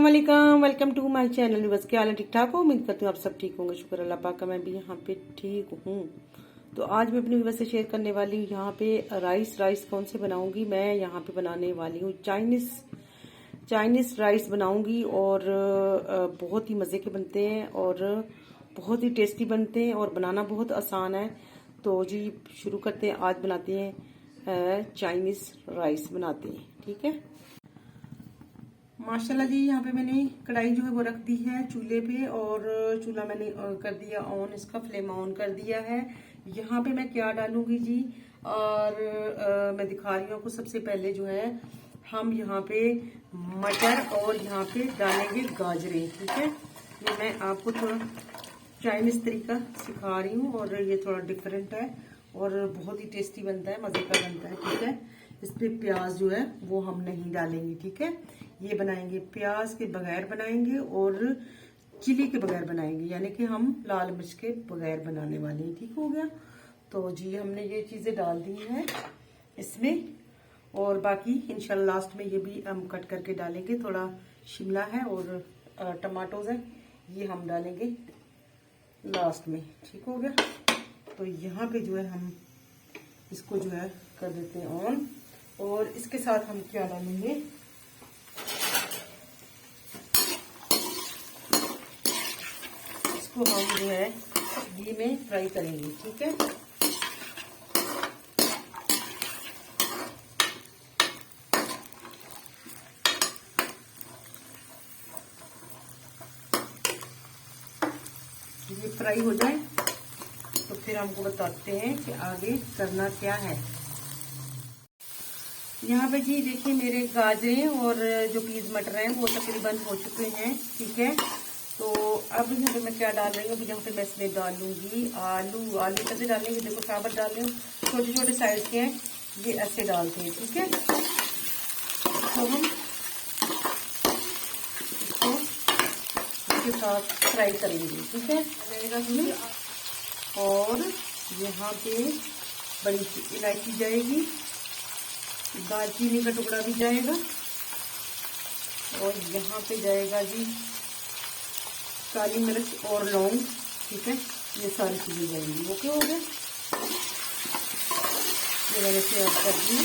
वालेकुम, welcome to my channel. बस क्या हाल है, ठीक ठाक हो? उम्मीद करती हूँ आप सब ठीक होंगे। शुक्र अल्लाह पाक का, मैं भी यहाँ पे ठीक हूँ। तो आज मैं अपनी व्यूअर्स से शेयर करने वाली हूँ यहाँ पे राइस कौन से बनाऊंगी। मैं यहाँ पे बनाने वाली हूँ चाइनीज राइस बनाऊंगी और बहुत ही मज़े के बनते हैं और बहुत ही टेस्टी बनते हैं और बनाना बहुत आसान है। तो जी शुरू करते हैं। आज बनाते हैं चाइनीज राइस बनाते हैं, ठीक है। माशाल्लाह जी, यहाँ पे मैंने कढ़ाई जो है वो रख दी है चूल्हे पे और चूल्हा मैंने कर दिया ऑन, इसका फ्लेम ऑन कर दिया है। यहाँ पे मैं क्या डालूंगी जी, और मैं दिखा रही हूँ आपको। सबसे पहले जो है हम यहाँ पे मटर और यहाँ पे डालेंगे गाजरें, ठीक है। ये मैं आपको थोड़ा चाइनीज तरीका सिखा रही हूँ और ये थोड़ा डिफरेंट है और बहुत ही टेस्टी बनता है, मजे का बनता है, ठीक है। इस पे प्याज जो है वो हम नहीं डालेंगे, ठीक है। ये बनाएंगे प्याज के बगैर बनाएंगे और चिली के बगैर बनाएंगे, यानी कि हम लाल मिर्च के बगैर बनाने वाले हैं, ठीक हो गया। तो जी हमने ये चीजें डाल दी हैं इसमें और बाकी इंशाल्लाह लास्ट में ये भी हम कट करके डालेंगे। थोड़ा शिमला है और टमाटोज है, ये हम डालेंगे लास्ट में, ठीक हो गया। तो यहाँ पे जो है हम इसको जो है कर देते हैं ऑन और इसके साथ हम क्या डालेंगे, इसको हम जो है घी में फ्राई करेंगे, ठीक है। ये फ्राई हो जाए तो फिर हमको बताते हैं कि आगे करना क्या है। यहाँ पे जी देखिए मेरे गाजरें और जो पीस मटर हैं वो तकरीबन हो चुके हैं, ठीक है। तो अब यहाँ पे मैं क्या डाल रही हूँ, यहाँ पे मैं इसमें डालूंगी आलू। आलू कैसे डालेंगे, देखो साबुत डाल रही हूँ, छोटे छोटे साइज के हैं, ये ऐसे डालते हैं, ठीक है। तो हम इसको इसके साथ फ्राई करेंगे, ठीक है, रहेगा। और यहाँ पे बड़ी इलायची जाएगी, दालचीनी का टुकड़ा भी जाएगा और यहाँ पे जाएगा जी काली मिर्च और लौंग, ठीक है। ये सारी चीजें जाएंगी, ओके हो गया। ये मैंने से ऐड कर दी।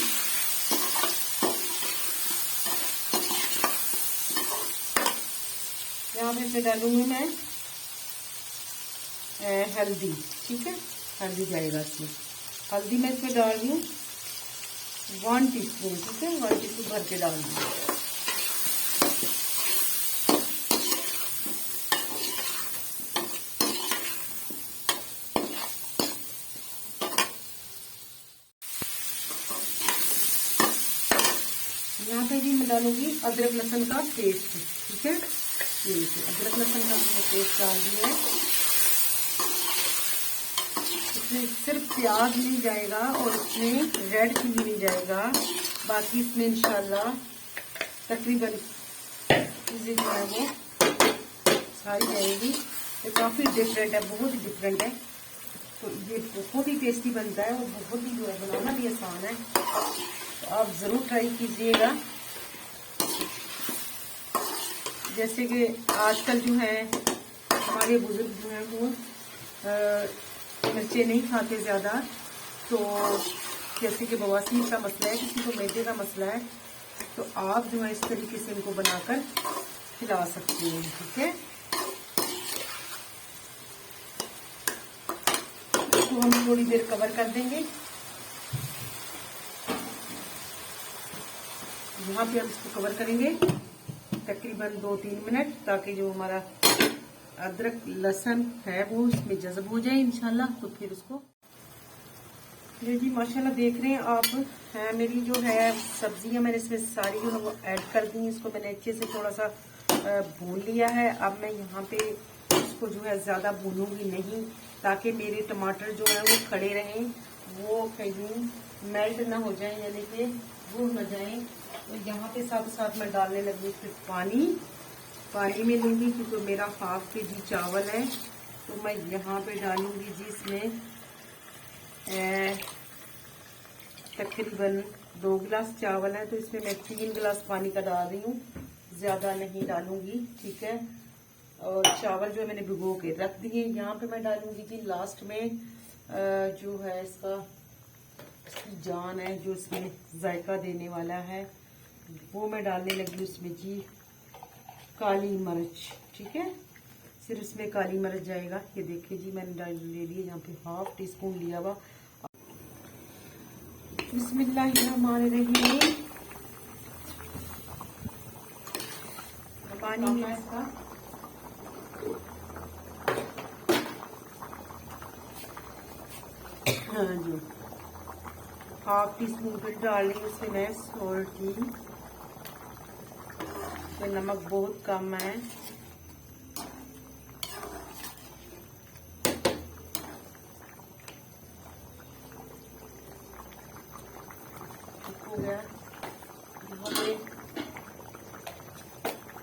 यहाँ पे डालूंगी मैं हल्दी, ठीक है। हल्दी जाएगा इसमें, हल्दी मैं इसमें डाल रही हूँ 1 टीस्पून, ठीक है। 1 टीस्पून भर के डाल दी। यहाँ पे भी मैं डालूंगी अदरक लहसुन का पेस्ट, ठीक है। ये अदरक लहसुन का मैंने पेस्ट डाल दिया है। इसमें सिर्फ प्याज नहीं जाएगा और इसमें रेड चिली नहीं जाएगा, बाकी इसमें इंशाल्लाह तकरीबन चीजें जो है वो सारी जाएगी। ये काफी डिफरेंट है, बहुत ही डिफरेंट है। तो ये बहुत ही टेस्टी बनता है और बहुत ही जो है बनाना भी आसान है, तो आप जरूर ट्राई कीजिएगा। जैसे कि आजकल जो है हमारे बुजुर्ग जो है वो मिर्चें नहीं खाते ज़्यादा, तो जैसे कि बवासीर का मसला है, किसी को मैदे का मसला है, तो आप जो है इस तरीके से इनको बनाकर खिला सकते हैं, ठीक है। इसको हम थोड़ी देर कवर कर देंगे। यहाँ पे हम इसको कवर करेंगे तकरीबन 2-3 मिनट, ताकि जो हमारा अदरक लहसुन है वो इसमें जज़ब हो जाए इंशाल्लाह। तो फिर उसको ये जी माशाल्लाह देख रहे हैं आप, है मेरी जो है सब्जियां मैंने इसमें सारी जो है वो ऐड कर दी। इसको मैंने अच्छे से थोड़ा सा भून लिया है। अब मैं यहाँ पे इसको जो है ज्यादा भूनूंगी नहीं, ताकि मेरे टमाटर जो है वो खड़े रहें, वो कहीं मेल्ट ना हो जाए, यानी कि भून न जाए। तो यहाँ पे साथ साथ मैं डालने लगी फिर पानी में लूंगी, क्योंकि मेरा ½ kg चावल है। तो मैं यहाँ पे डालूंगी जी इसमें तकरीबन 2 गिलास चावल है, तो इसमें मैं 3 गिलास पानी का डाल रही हूँ, ज़्यादा नहीं डालूंगी, ठीक है। और चावल जो है मैंने भिगो के रख दिए। यहाँ पे मैं डालूंगी जी लास्ट में जो है इसकी जान है, जो इसमें जायका देने वाला है, वो मैं डालने लगी उसमें जी काली मिर्च, ठीक है। सिर्फ इसमें काली मिर्च जाएगा। ये देखिए जी मैंने डाल ले लिए यहाँ पे 1/2 टीस्पून लिया हुआ। बिस्मिल्लाहिर्रहमानिर्रहीम। पानी है इसका, हाँ जी 1/2 टीस्पून फिर डाल ली उसमें मैं सॉल्ट की। तो नमक बहुत कम है। हो गया। यहाँ पे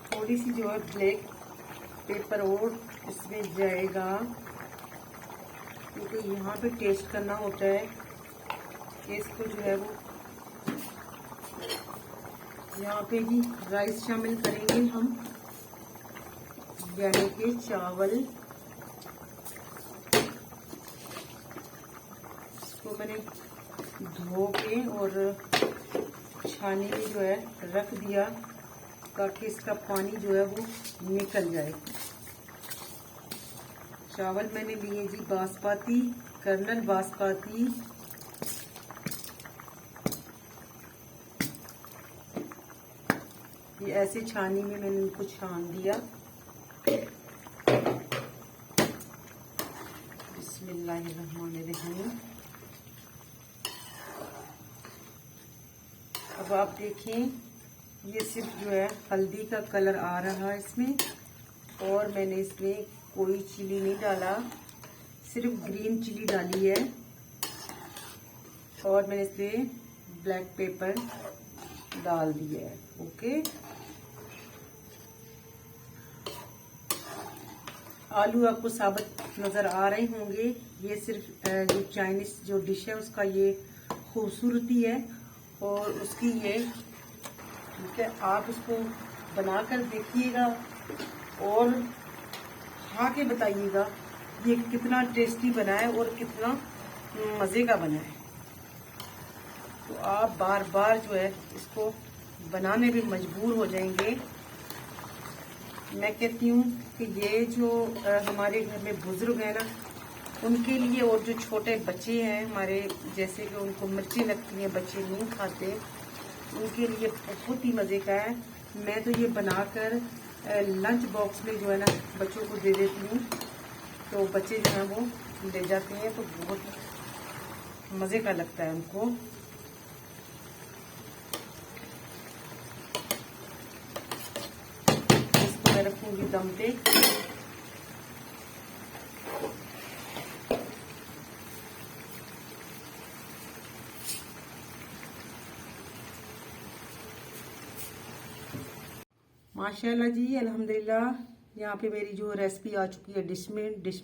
थोड़ी सी जो है ब्लैक पेपर और इसमें जाएगा, क्योंकि यहाँ पे टेस्ट करना होता है कि इसको जो है वो यहाँ पे ही राइस शामिल करेंगे हम, यानी कि चावल। इसको मैंने धो के और छानी में जो है रख दिया ताकि इसका पानी जो है वो निकल जाए। चावल मैंने लिए जी बासमती, कर्नल बासमती। ये ऐसे छानी में मैंने इनको छान दिया। बिस्मिल्लाहिर्रहमानिर्रहीम। अब आप देखें, ये सिर्फ जो है हल्दी का कलर आ रहा है इसमें, और मैंने इसमें कोई चिली नहीं डाला, सिर्फ ग्रीन चिली डाली है। और मैंने इसमें ब्लैक पेपर डाल दिया है। ओके, आलू आपको साबुत नज़र आ रहे होंगे। ये सिर्फ जो चाइनीज जो डिश है उसका ये खूबसूरती है और उसकी ये, ठीक है। आप उसको बनाकर देखिएगा और खा के बताइएगा ये कितना टेस्टी बना है और कितना मज़े का बना है। तो आप बार बार जो है इसको बनाने में मजबूर हो जाएंगे। मैं कहती हूँ कि ये जो हमारे घर में बुजुर्ग हैं ना, उनके लिए, और जो छोटे बच्चे हैं हमारे, जैसे कि उनको मिर्ची लगती है, बच्चे नहीं खाते, उनके लिए बहुत ही मज़े का है। मैं तो ये बनाकर लंच बॉक्स में जो है ना बच्चों को दे देती हूँ, तो बच्चे जो हैं वो ले जाते हैं, तो बहुत मज़े का लगता है उनको। इसको मैं रखूँगी दम पे। माशाल्लाह जी, अल्हम्दुलिल्लाह। यहाँ पे मेरी जो रेसिपी आ चुकी है डिश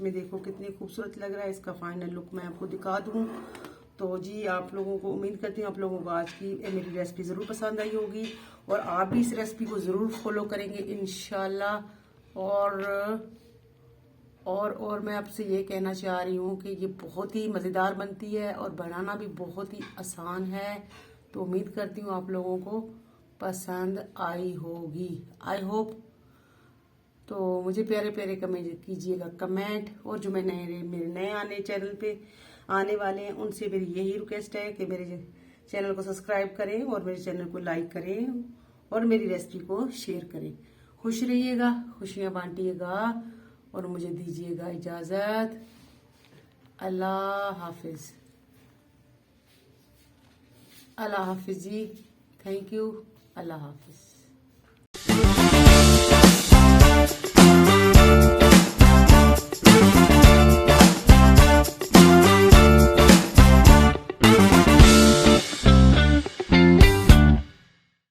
में देखो कितनी खूबसूरत लग रहा है। इसका फाइनल लुक मैं आपको दिखा दूँ। तो जी आप लोगों को, उम्मीद करती हूँ आप लोगों को आज की मेरी रेसिपी ज़रूर पसंद आई होगी और आप भी इस रेसिपी को ज़रूर फॉलो करेंगे इंशाल्लाह। और मैं आपसे ये कहना चाह रही हूँ कि ये बहुत ही मज़ेदार बनती है और बनाना भी बहुत ही आसान है। तो उम्मीद करती हूँ आप लोगों को पसंद आई होगी, आई होप। तो मुझे प्यारे प्यारे कमेंट कीजिएगा कमेंट। और जो मेरे नए आने चैनल पे आने वाले हैं उनसे मेरी यही रिक्वेस्ट है कि मेरे चैनल को सब्सक्राइब करें और मेरे चैनल को लाइक करें और मेरी रेसिपी को शेयर करें। खुश रहिएगा, खुशियाँ बांटिएगा और मुझे दीजिएगा इजाज़त। अल्लाह हाफिज़। अल्लाह हाफिज़ जी, थैंक यू। अल्लाह हाफिज़।